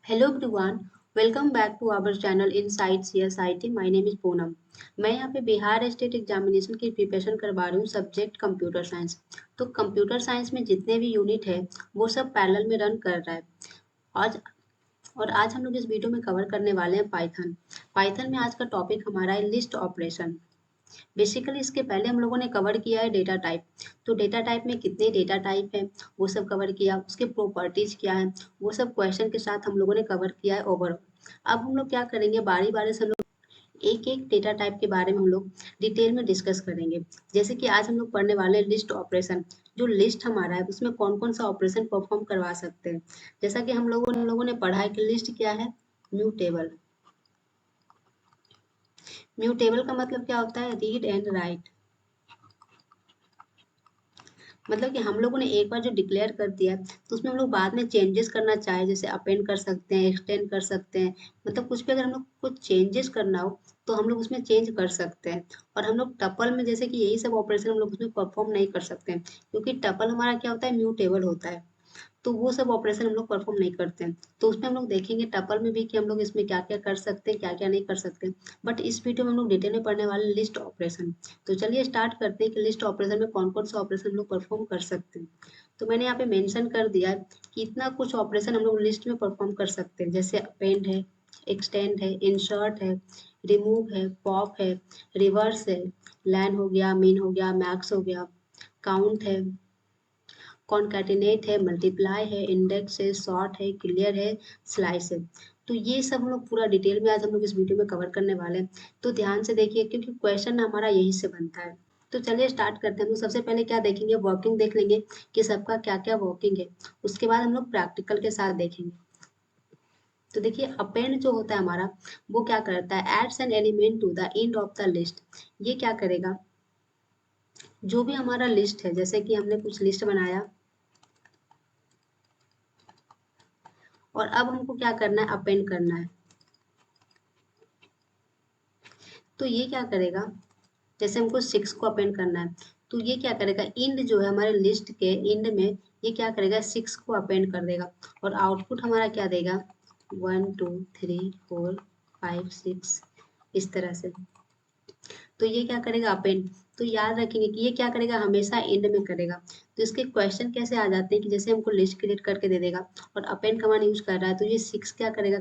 Hello everyone, welcome back to our channel Inside CSIT. My name is Poonam. मैं यहाँ पे Bihar state examination की preparation करवा रही हूँ सब्जेक्ट कंप्यूटर साइंस। तो कंप्यूटर साइंस में जितने भी यूनिट है वो सब पैरेलल में रन कर रहा है। आज आज हम लोग इस वीडियो में कवर करने वाले हैं पाइथन। पाइथन में आज का टॉपिक हमारा है लिस्ट ऑपरेशन। बेसिकली इसके पहले हम लोगों ने कवर किया है डेटा टाइप। तो डेटा टाइप में कितने डेटा टाइप है वो सब कवर किया, उसके प्रॉपर्टीज क्या है वो सब क्वेश्चन के साथ हम लोगों ने कवर किया है ओवरऑल। अब हम लोग क्या करेंगे, बारी बारी से हम लोग एक एक डेटा टाइप के बारे में हम लोग डिटेल में डिस्कस करेंगे। जैसे कि आज हम लोग पढ़ने वाले हैं लिस्ट ऑपरेशन। जो लिस्ट हमारा है उसमें कौन कौन सा ऑपरेशन परफॉर्म करवा सकते हैं। जैसा कि हम लोगों ने पढ़ा है कि लिस्ट क्या है, म्यूटेबल। म्यूटेबल का मतलब क्या होता है, रीड एंड राइट। मतलब कि हम लोगों ने एक बार जो डिक्लेयर कर दिया है तो उसमें हम लोग बाद में चेंजेस करना चाहे जैसे अपेंड कर सकते हैं, एक्सटेंड कर सकते हैं। मतलब कुछ भी अगर हम लोग को चेंजेस करना हो तो हम लोग उसमें चेंज कर सकते हैं। और हम लोग टपल में जैसे कि यही सब ऑपरेशन हम लोग उसमें परफॉर्म नहीं कर सकते हैं, क्योंकि टपल हमारा क्या होता है, म्यूटेबल होता है। तो वो सब ऑपरेशन हम लोग परफॉर्म नहीं करते हैं। तो उसमें हम लोग देखेंगे टपल में भी कि हम लोग इसमें क्या क्या कर सकते हैं, क्या क्या नहीं कर सकते। बट इस वीडियो में हम लोग डिटेल में पढ़ने वाले लिस्ट ऑपरेशन। तो चलिए स्टार्ट करते हैं कि लिस्ट ऑपरेशन में कौन कौन सा ऑपरेशन हम लोग परफॉर्म कर सकते हैं। तो मैंने यहाँ पे मेंशन कर दिया है कि इतना कुछ ऑपरेशन हम लोग लिस्ट में परफॉर्म कर सकते हैं, जैसे अपेंड है, एक्सटेंड है, इंसर्ट है, रिमूव है, पॉप है, रिवर्स है, लैन हो गया, मिन हो गया, मैक्स हो गया, काउंट है, कॉन्कैटिनेट है, मल्टीप्लाई है, इंडेक्स है, सॉर्ट है, क्लियर है, स्लाइस है। तो ये सब हम लोग पूरा डिटेल में आज हम लोग इस वीडियो में कवर करने वाले हैं। तो ध्यान से देखिए क्योंकि क्वेश्चन हमारा यही से बनता है। तो चलिए स्टार्ट करते हैं। तो सबसे पहले क्या देखेंगे, वर्किंग देख लेंगे कि सबका क्या क्या वर्किंग है। उसके बाद हम लोग प्रैक्टिकल के साथ देखेंगे। तो देखिए अपेंड जो होता है हमारा, वो क्या करता है, adds an element to the end of the list. ये क्या करेगा, जो भी हमारा लिस्ट है, जैसे कि हमने कुछ लिस्ट बनाया और अब हमको क्या करना है, अपेंड करना है। तो ये क्या करेगा, जैसे हमको 6 को अपेंड करना है तो ये क्या करेगा, इंड जो है हमारे लिस्ट के इंड में ये क्या करेगा, 6 को अपेंड कर देगा। और आउटपुट हमारा क्या देगा, 1 2 3 4 5 6, इस तरह से। तो ये क्या करेगा, अपेंड। तो याद रखेंगे कि ये क्या करेगा, हमेशा एंड में करेगा। तो इसके क्वेश्चन कैसे आ जाते हैं कि जैसे हमको लिस्ट क्रिएट करके दे देगा और अपेंड कमांड यूज कर रहा है तो ये 6 क्या करेगा,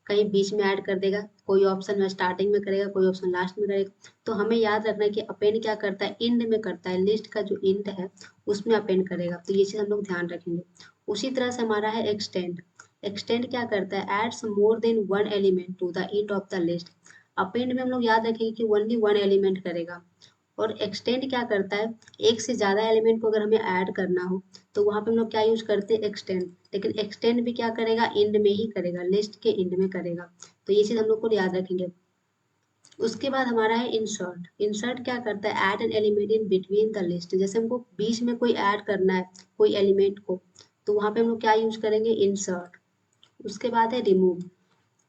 कहीं बीच में ऐड कर देगा, कोई ऑप्शन में स्टार्टिंग में करेगा, कोई ऑप्शन लास्ट में करेगा। तो हमें याद रखना है कि अपेंड क्या करता है, एंड में करता है, लिस्ट का जो एंड है उसमें अपेंड करेगा। तो ये चीज हम लोग ध्यान रखेंगे। उसी तरह से हमारा है एक्सटेंड। एक्सटेंड क्या करता है, adds more than one element to the end of the list. Append में हम लोग याद रखेंगे कि ओनली वन एलिमेंट करेगा। और एक्सटेंड क्या करता है, एक से ज्यादा एलिमेंट को अगर हमें ऐड करना हो तो वहां पे हम लोग क्या यूज करते हैं, एक्सटेंड। लेकिन एक्सटेंड भी क्या करेगा, एंड में ही करेगा, लिस्ट के एंड में करेगा। तो ये चीज हम लोग को याद रखेंगे। उसके बाद हमारा है इंसर्ट। इंसर्ट क्या करता है, add an element in between the list. जैसे हमको बीच में कोई ऐड करना है कोई एलिमेंट को, तो वहां पे हम लोग क्या यूज करेंगे, इंसर्ट। उसके बाद है remove.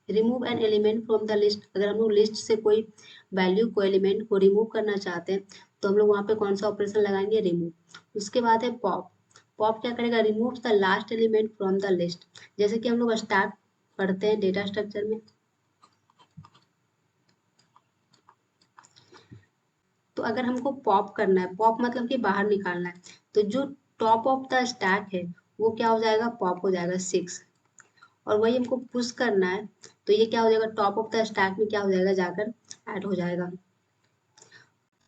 Remove an element from the list. अगर हम लोग लिस्ट से कोई वैल्यू को एलिमेंट को रिमूव करना चाहते हैं तो हम लोग वहाँ पे कौन सा ऑपरेशन लगाएंगे, रिमूव। उसके बाद है पॉप। पॉप क्या करेगा, remove the last element from the list. जैसे कि हम लोग स्टैक पढ़ते हैं डेटा स्ट्रक्चर में। तो अगर हमको पॉप करना है, पॉप मतलब कि बाहर निकालना है, तो जो टॉप ऑफ द स्टैक है वो क्या हो जाएगा, पॉप हो जाएगा 6। और वही हमको पुश करना है तो ये क्या हो जाएगा, टॉप ऑफ द स्टैक में क्या हो जाएगा, जाकर ऐड हो जाएगा।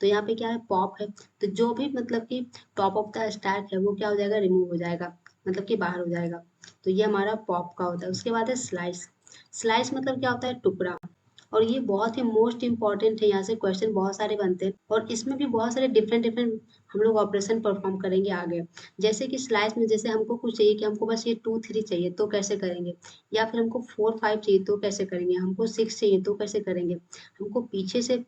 तो यहाँ पे क्या है, पॉप है। तो जो भी मतलब कि टॉप ऑफ द स्टैक है वो क्या हो जाएगा, रिमूव हो जाएगा, मतलब कि बाहर हो जाएगा। तो ये हमारा पॉप का होता है। उसके बाद है स्लाइस। स्लाइस मतलब क्या होता है, टुकड़ा। और ये बहुत ही मोस्ट इंपॉर्टेंट है, यहाँ से क्वेश्चन बहुत सारे बनते हैं और इसमें भी बहुत सारे डिफरेंट डिफरेंट हम लोग ऑपरेशन परफॉर्म करेंगे आगे। जैसे कि स्लाइस में जैसे हमको कुछ चाहिए कि हमको बस ये 2 3 चाहिए तो कैसे करेंगे, या फिर हमको 4 5 चाहिए तो कैसे करेंगे, हमको 6 चाहिए तो कैसे करेंगे, हमको पीछे से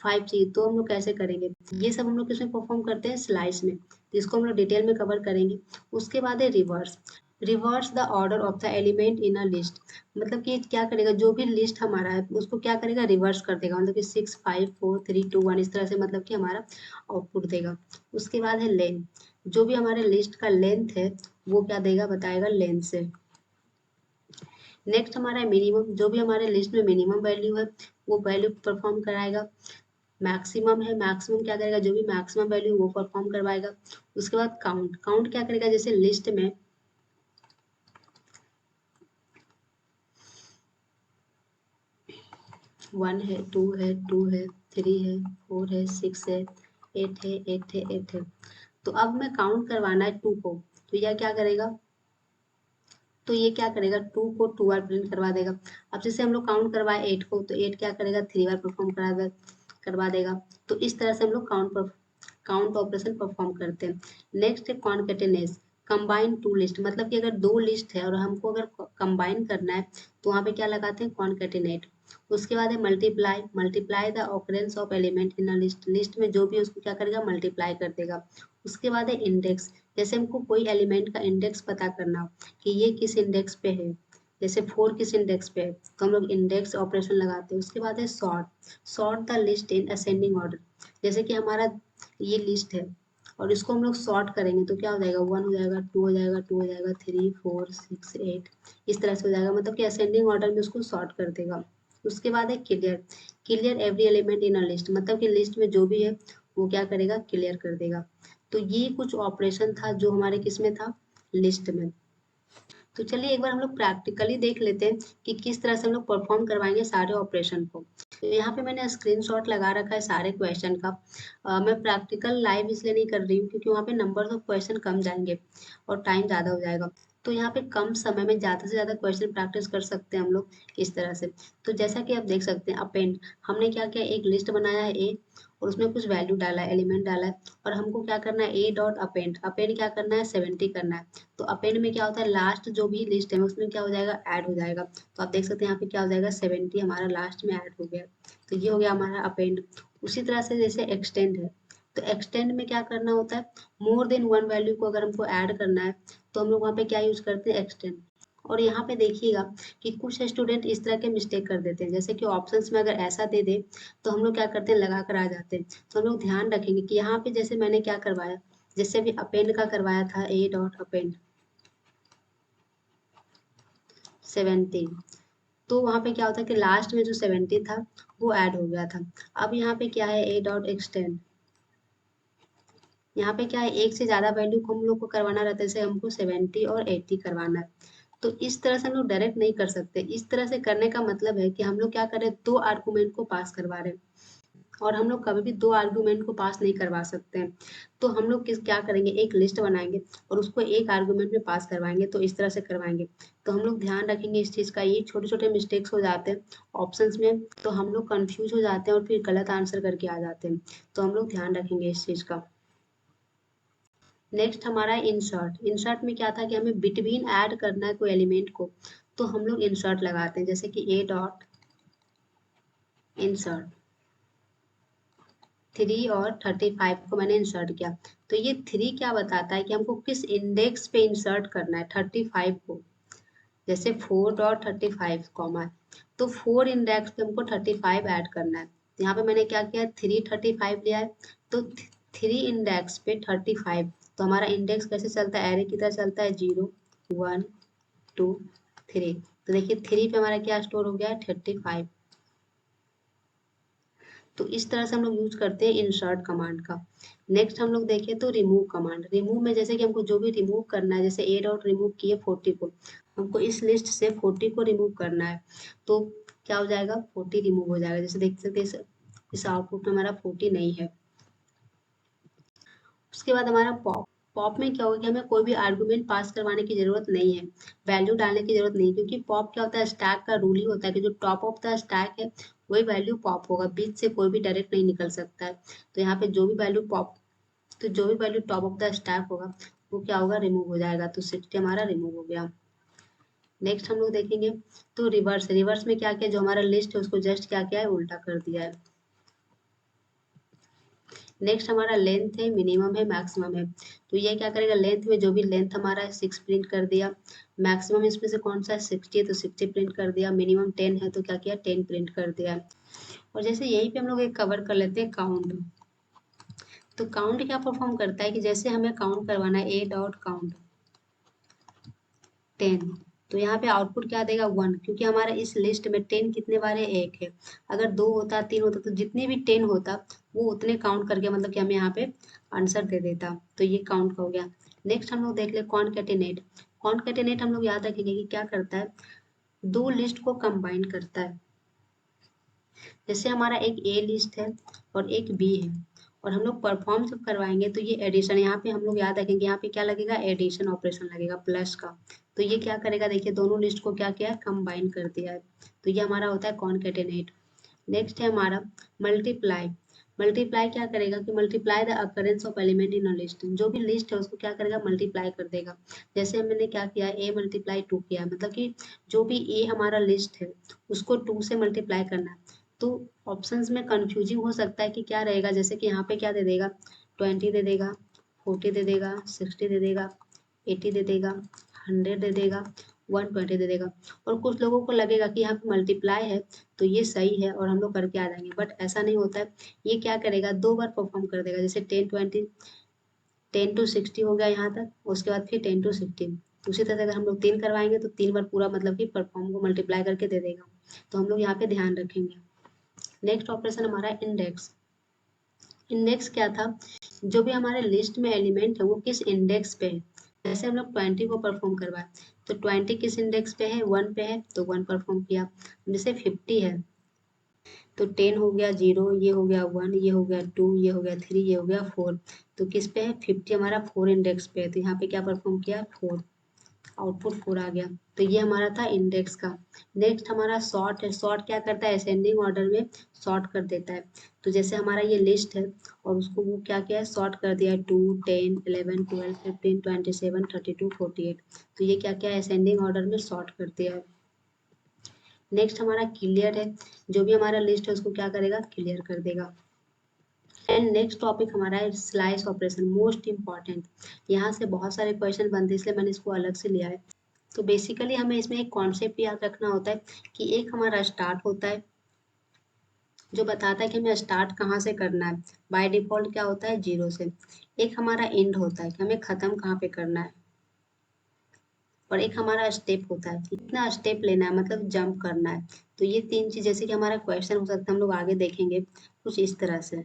5 चाहिए तो हम लोग कैसे करेंगे। ये सब हम लोग किसमें परफॉर्म करते हैं, स्लाइस में। तो इसको हम लोग डिटेल में कवर करेंगे। उसके बाद है reverse. Reverse the order of the element in a list. मतलब कि क्या करेगा, जो भी लिस्ट हमारा है उसको क्या करेगा, रिवर्स कर देगा। मतलब कि 6 5 4 3 2 1 इस तरह से, मतलब कि हमारा आउटपुट देगा। उसके बाद है लेंथ। जो भी हमारे लिस्ट का लेंथ है वो क्या देगा, बताएगा लेंथ से। नेक्स्ट हमारा मिनिमम, जो भी हमारे लिस्ट में मिनिमम वैल्यू है वो वैल्यू परफॉर्म कराएगा। मैक्सिमम है, मैक्सिमम क्या करेगा, जो भी मैक्सिमम वैल्यू वो परफॉर्म करवाएगा। उसके बाद काउंट, काउंट क्या करेगा, जैसे लिस्ट में 1 है, 2 है, 2 है, 3 है, 4 है, 6 है, 8 है, 8 है, 8 है। तो अब मैं काउंट करवाना है 2 को, तो यह क्या करेगा, तो ये क्या करेगा, 2 को 2 बार प्रिंट करवा देगा। अब जैसे हम लोग काउंट करवाए 8 को, तो 8 क्या करेगा, 3 बार परफॉर्म करवा देगा। तो इस तरह से हम लोग काउंट ऑपरेशन परफॉर्म करते हैं। नेक्स्ट है कॉन्केटेनेस, कंबाइन टू लिस्ट, मतलब कि अगर दो लिस्ट है और हमको अगर कंबाइन करना है तो वहाँ पे क्या लगाते हैं, कॉन्केटेनेट। उसके बाद है multiply, multiply the occurrence of element in a list, list में जो भी है उसको क्या करेगा, मल्टीप्लाई कर देगा। उसके बाद है इंडेक्स, जैसे हमको कोई एलिमेंट का इंडेक्स पता करना हो कि ये किस इंडेक्स पे है, जैसे 4 किस इंडेक्स पे है, तो हम लोग इंडेक्स ऑपरेशन लगाते हैं। उसके बाद है sort, sort the list in ascending order, जैसे कि हमारा ये लिस्ट है और इसको हम लोग सॉर्ट करेंगे तो क्या हो जाएगा, 1 हो जाएगा, 2 हो जाएगा, 2 हो जाएगा, 3 4 6 8, इस तरह से हो जाएगा, मतलब कि असेंडिंग ऑर्डर में उसको सॉर्ट कर देगा। उसके बाद है clear, clear every element in a list, मतलब कि लिस्ट में जो भी है वो क्या करेगा, क्लियर कर देगा। तो ये कुछ ऑपरेशन था जो हमारे किस में था, लिस्ट में। तो चलिए एक बार हम लोग प्रैक्टिकली देख लेते हैं कि किस तरह से हम लोग परफॉर्म करवाएंगे सारे ऑपरेशन को। तो यहाँ पे मैंने स्क्रीनशॉट लगा रखा है सारे क्वेश्चन का। मैं प्रैक्टिकल लाइव इसलिए नहीं कर रही हूँ क्योंकि वहाँ पे नंबर ऑफ क्वेश्चन कम जाएंगे और टाइम ज़्यादा हो जाएगा। तो यहाँ पे कम समय में ज़्यादा से ज़्यादा क्वेश्चन प्रैक्टिस कर सकते हैं हम लोग इस तरह से। तो जैसा कि आप देख सकते हैं, अपेंड, हमने क्या किया, एक लिस्ट बनाया है ए और उसमें कुछ वैल्यू डाला है, एलिमेंट डाला है, और हमको क्या करना है, ए डॉट अपेंड, अपेंड क्या करना है, 70 करना है। तो अपेंड में क्या होता है, लास्ट जो भी लिस्ट है उसमें क्या हो जाएगा, ऐड हो जाएगा। तो आप देख सकते हैं यहाँ पे क्या हो जाएगा, 70 हमारा लास्ट में ऐड हो गया। तो ये हो गया हमारा अपेंड। उसी तरह से जैसे एक्सटेंड है, तो एक्सटेंड में क्या करना होता है, मोर देन वन वैल्यू को अगर हमको ऐड करना है तो हम लोग वहाँ पे क्या यूज करते हैं, एक्सटेंड। और यहाँ पे देखिएगा कि कुछ स्टूडेंट इस तरह के मिस्टेक कर देते हैं, जैसे कि ऑप्शंस में अगर ऐसा दे दे तो हम लोग क्या करते हैं, लगा कर आ जाते हैं। तो हम लोग ध्यान रखेंगे कि यहाँ पे जैसे मैंने क्या करवाया, जैसे अभी अपेंड का करवाया था, ए डॉट अपेंड 70, तो वहाँ पे क्या होता है कि लास्ट में जो 70 था वो ऐड हो गया था। अब यहाँ पे क्या है, ए डॉट एक्सटेंड, यहाँ पे क्या है, एक से ज़्यादा वैल्यू को हम लोग को करवाना रहता है, जैसे हमको 70 और 80 करवाना है। तो इस तरह से हम लोग डायरेक्ट नहीं कर सकते। इस तरह से करने का मतलब है कि हम लोग क्या करें, दो आर्गूमेंट को पास करवा रहे हैं और हम लोग कभी भी दो आर्गूमेंट को पास नहीं करवा सकते हैं। तो हम लोग क्या करेंगे, एक लिस्ट बनाएंगे और उसको एक आर्गूमेंट में पास करवाएंगे, तो इस तरह से करवाएंगे। तो हम लोग ध्यान रखेंगे इस चीज़ का, ये छोटे छोटे मिस्टेक्स हो जाते हैं ऑप्शंस में, तो हम लोग कंफ्यूज हो जाते हैं और फिर गलत आंसर करके आ जाते हैं। तो हम लोग ध्यान रखेंगे इस चीज़ का। नेक्स्ट हमारा इंसर्ट, इंसर्ट में क्या था कि हमें बिटवीन ऐड करना है कोई एलिमेंट को, तो हम लोग इंसर्ट लगाते हैं, जैसे कि ए डॉट इंसर्ट 3 और 35 को मैंने इंसर्ट किया। तो ये 3 क्या बताता है कि हमको किस इंडेक्स पे इंसर्ट करना है 35 को, जैसे 4 डॉट 35 कॉमा, तो 4 इंडेक्स पे हमको 35 ऐड करना है। तो यहाँ पे मैंने क्या किया, 3 35 लिया है, तो 3 इंडेक्स पे 35। तो हमारा इंडेक्स कैसे चलता है, एरे की तरह चलता है, 0 1 2 3। तो देखिए 3 पे हमारा क्या स्टोर हो गया है, 35। तो इस तरह से हम लोग यूज करते हैं इंसर्ट कमांड का। नेक्स्ट हम लोग देखें तो रिमूव कमांड, रिमूव में जैसे कि हमको जो भी रिमूव करना है, जैसे ए डॉट रिमूव किए 40 को, हमको इस लिस्ट से 40 को रिमूव करना है, तो क्या हो जाएगा, 40 रिमूव हो जाएगा। जैसे देख सकते हैं इस आउटपुट में हमारा 40 नहीं है। उसके बाद हमारा पॉप, पॉप में क्या होगा कि हमें कोई भी आर्गुमेंट पास करवाने की जरूरत नहीं है, वैल्यू डालने की जरूरत नहीं, क्योंकि पॉप क्या होता है, स्टैक का रूल ही होता है कि जो टॉप ऑफ द स्टैक है वही वैल्यू पॉप होगा, बीच से कोई भी डायरेक्ट नहीं निकल सकता है। तो यहाँ पे जो भी वैल्यू पॉप, तो जो भी value top of the stack होगा वो क्या होगा, रिमूव हो जाएगा। तो 60 हमारा रिमूव हो गया। नेक्स्ट हम लोग देखेंगे तो रिवर्स, रिवर्स में क्या किया, जो हमारा लिस्ट है उसको जस्ट क्या किया है, उल्टा कर दिया है। नेक्स्ट हमारा लेंथ है, मिनिमम है, मैक्सिमम है। तो ये क्या करेगा, लेंथ में जो भी लेंथ हमारा है 6 प्रिंट कर दिया, मैक्सिमम इसमें से कौन सा है, 60 है तो 60 प्रिंट कर दिया, मिनिमम 10 है तो क्या किया, 10 प्रिंट कर दिया। और जैसे यहीं पे हम लोग एक कवर कर लेते हैं काउंट। तो काउंट क्या परफॉर्म करता है कि जैसे हमें काउंट करवाना है, ए डॉट काउंट 10, तो यहाँ पे आउटपुट क्या देगा 1, क्योंकि हमारा इस लिस्ट में 10 कितने बार है, 1 है। अगर 2 होता, 3 होता, तो जितने भी 10 होता वो उतने काउंट करके मतलब कि हमें यहाँ पे आंसर दे देता। तो ये काउंट हो गया। नेक्स्ट हम लोग देख ले कॉनकैटिनेट। कॉनकैटिनेट हम लोग याद रखेंगे कि क्या करता है, दो लिस्ट को कंबाइन करता है। जैसे हमारा एक ए लिस्ट है और एक बी है, और हम लोग परफॉर्म जब करवाएंगे तो ये एडिशन, यहाँ पे हम लोग याद रखेंगे, यहाँ पे क्या लगेगा, एडिशन ऑपरेशन लगेगा प्लस का। तो ये क्या करेगा, देखिए दोनों लिस्ट को क्या किया है, कंबाइन कर दिया है। तो ये हमारा होता है कॉनकैटिनेट। नेक्स्ट है हमारा मल्टीप्लाई। मल्टीप्लाई क्या करेगा कि multiply the occurrence of element in a list. जो भी लिस्ट है उसको क्या करेगा, मल्टीप्लाई कर देगा। जैसे मैंने क्या किया, ए मल्टीप्लाई 2 किया, मतलब कि जो भी ए हमारा लिस्ट है उसको 2 से मल्टीप्लाई करना है। तो ऑप्शंस में कंफ्यूजिंग हो सकता है कि क्या रहेगा, जैसे कि यहाँ पे क्या दे देगा, 20 दे देगा, 40 दे देगा, 60 दे देगा, 80 दे देगा, 100 दे देगा, 120 दे देगा। और कुछ लोगों को लगेगा कि यहाँ पे मल्टीप्लाई है तो ये सही है और हम लोग करके आ जाएंगे, बट ऐसा नहीं होता है। ये क्या करेगा, 2 बार परफॉर्म कर देगा। जैसे 10 20, 10 to 60 हो गया यहाँ तक, उसके बाद फिर 10 to 16। उसी तरह से अगर हम लोग 3 करवाएंगे तो 3 बार पूरा मतलब कि परफॉर्म को मल्टीप्लाई करके दे देगा। तो हम लोग यहाँ पे ध्यान रखेंगे। नेक्स्ट ऑपरेशन हमारा इंडेक्स। इंडेक्स क्या था, जो भी हमारे लिस्ट में एलिमेंट है वो किस इंडेक्स पे है। जैसे हम लोग 20 को परफॉर्म करवाए, तो 20 किस इंडेक्स पे है, 1 पे है, तो 1 परफॉर्म किया। जैसे 50 है तो 10 हो गया 0, ये हो गया 1, ये हो गया 2, ये हो गया 3, ये हो गया 4। तो किस पे है, 50 हमारा 4 इंडेक्स पे है, तो यहाँ पे क्या परफॉर्म किया, 4। आउटपुट 4 आ गया। तो ये हमारा था इंडेक्स का। नेक्स्ट हमारा सॉर्ट है। सॉर्ट क्या करता है, असेंडिंग ऑर्डर में सॉर्ट कर देता है। तो जैसे हमारा ये लिस्ट है और उसको वो क्या किया है, सॉर्ट कर दिया है, 2 10 11 12 15 27 32 48। तो ये क्या क्या है, असेंडिंग ऑर्डर में सॉर्ट कर दिया है। नेक्स्ट हमारा क्लियर है, जो भी हमारा लिस्ट है उसको क्या करेगा, क्लियर कर देगा। एंड नेक्स्ट टॉपिक हमारा है स्लाइस ऑपरेशन, मोस्ट इंपॉर्टेंट। यहाँ से बहुत सारे क्वेश्चन बनते हैं, इसलिए मैंने इसको अलग से लिया है। तो बेसिकली हमें इसमें एक कॉन्सेप्ट याद रखना होता है कि एक हमारा स्टार्ट होता है जो बताता है कि हमें स्टार्ट कहाँ से करना है, बाय डिफॉल्ट क्या होता है, 0 से। एक हमारा एंड होता है कि हमें ख़त्म कहाँ पे करना है, और एक हमारा स्टेप होता है कितना स्टेप लेना है, मतलब जंप करना है। तो ये 3 चीज़, जैसे कि हमारा क्वेश्चन हो सकता है, हम लोग आगे देखेंगे कुछ इस तरह से।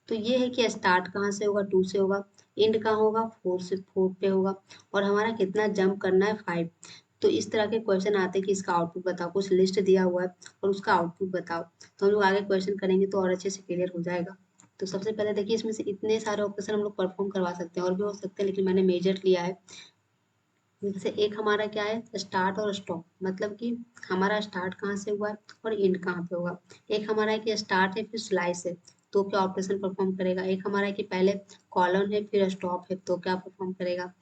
तो ये है कि स्टार्ट कहाँ से होगा, 2 से होगा, एंड कहाँ होगा, 4 से 4 पे होगा, और हमारा कितना जंप करना है, 5। तो इस तरह के क्वेश्चन आते हैं कि इसका आउटपुट बताओ, कुछ लिस्ट दिया हुआ है और उसका आउटपुट बताओ। तो हम लोग आगे क्वेश्चन करेंगे तो और अच्छे से क्लियर हो जाएगा। तो सबसे पहले देखिए, इसमें से इतने सारे ऑपरेशन हम लोग परफॉर्म करवा सकते हैं, और भी हो सकते हैं लेकिन मैंने मेजर लिया है। जैसे एक हमारा क्या है, स्टार्ट और स्टॉप, मतलब कि हमारा स्टार्ट कहाँ से हुआ है और एंड कहाँ पे होगा। एक हमारा है कि स्टार्ट है फिर स्लाइस है, तो क्या ऑपरेशन परफॉर्म करेगा। एक हमारा है कि पहले कॉलन है फिर स्टॉप है, तो क्या परफॉर्म करेगा।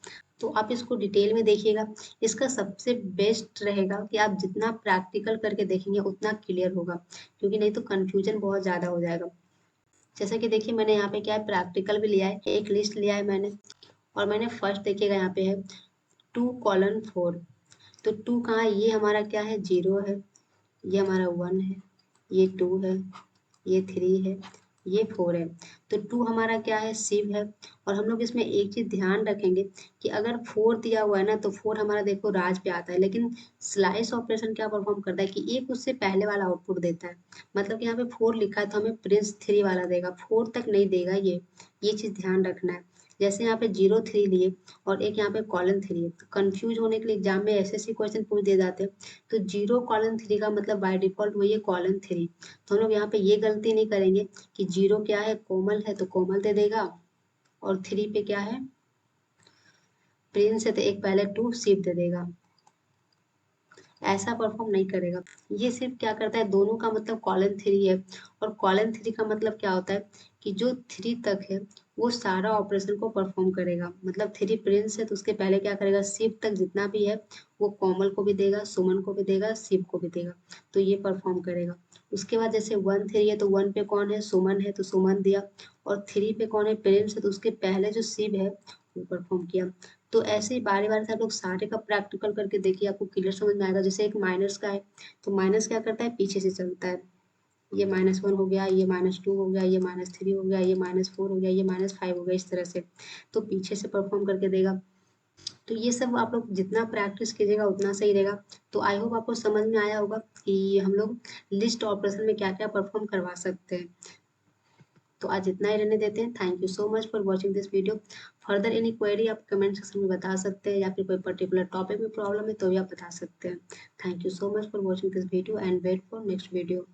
तो आप इसको डिटेल में देखिएगा। इसका सबसे बेस्ट रहेगा कि आप जितना प्रैक्टिकल करके देखेंगे उतना क्लियर होगा, क्योंकि नहीं तो कन्फ्यूजन बहुत ज़्यादा हो जाएगा। जैसा कि देखिए मैंने यहाँ पे क्या है, प्रैक्टिकल भी लिया है, एक लिस्ट लिया है मैंने, और मैंने फर्स्ट देखिएगा यहाँ पे है 2:4। तो 2 कहाँ है, ये हमारा क्या है, 0 है, ये हमारा 1 है, ये 2 है, ये 3 है, ये 4 है। तो 2 हमारा क्या है, शिव है। और हम लोग इसमें एक चीज़ ध्यान रखेंगे कि अगर 4 दिया हुआ है ना, तो 4 हमारा देखो राज पे आता है, लेकिन स्लाइस ऑपरेशन क्या परफॉर्म करता है कि एक उससे पहले वाला आउटपुट देता है। मतलब कि यहाँ पे 4 लिखा है तो हमें प्रिंस 3 वाला देगा, 4 तक नहीं देगा। ये चीज़ ध्यान रखना है। जैसे यहाँ पे 0 3 लिए और एक यहाँ पे कॉलन 3 है, तो कंफ्यूज होने के लिए एग्जाम में ऐसे क्वेश्चन पूछ दिए जाते हैं। तो 0:3 का मतलब बाय डिफॉल्ट वही है कॉलन 3। तो हम लोग यहाँ पे ये गलती नहीं करेंगे कि 0 क्या है, कोमल है तो कोमल दे देगा, और 3 पे क्या है, प्रिंस है तो एक पहले 2 शिव दे देगा। ऐसा परफॉर्म नहीं करेगा। ये सिर्फ क्या करता है, दोनों का मतलब कॉलन 3 है, और कॉलन 3 का मतलब क्या होता है कि जो 3 तक है वो सारा ऑपरेशन को परफॉर्म करेगा। मतलब 3 प्रिंस है तो उसके पहले क्या करेगा, शिव तक जितना भी है वो कोमल को भी देगा, सुमन को भी देगा, शिव को भी देगा। तो ये परफॉर्म करेगा। उसके बाद जैसे 1 3 है तो 1 पे कौन है, सुमन है तो सुमन दिया, और 3 पे कौन है, प्रिंस है तो उसके पहले जो शिव है वो परफॉर्म किया। तो ऐसे ही बारी-बारी से आप लोग सारे का प्रैक्टिकल करके देखिए, आपको क्लियर समझ में आएगा। जैसे एक माइनस का है, तो माइनस क्या करता है, पीछे से चलता है। ये -1 हो गया, ये -2 हो गया, ये -3 हो गया, ये -4 हो गया, ये -5 हो गया, इस तरह से। तो पीछे से परफॉर्म करके देगा। तो ये सब आप लोग जितना प्रैक्टिस कीजिएगा उतना सही रहेगा। तो आई होप आपको समझ में आया होगा कि हम लोग लिस्ट ऑपरेशन में क्या-क्या परफॉर्म करवा सकते हैं। तो आज इतना ही रहने देते हैं। Thank you so much for watching this video. Further any query आप कमेंट सेक्शन में बता सकते हैं, या फिर कोई पर्टिकुलर टॉपिक में प्रॉब्लम है तो भी आप बता सकते हैं। Thank you so much for watching this video and wait for next video.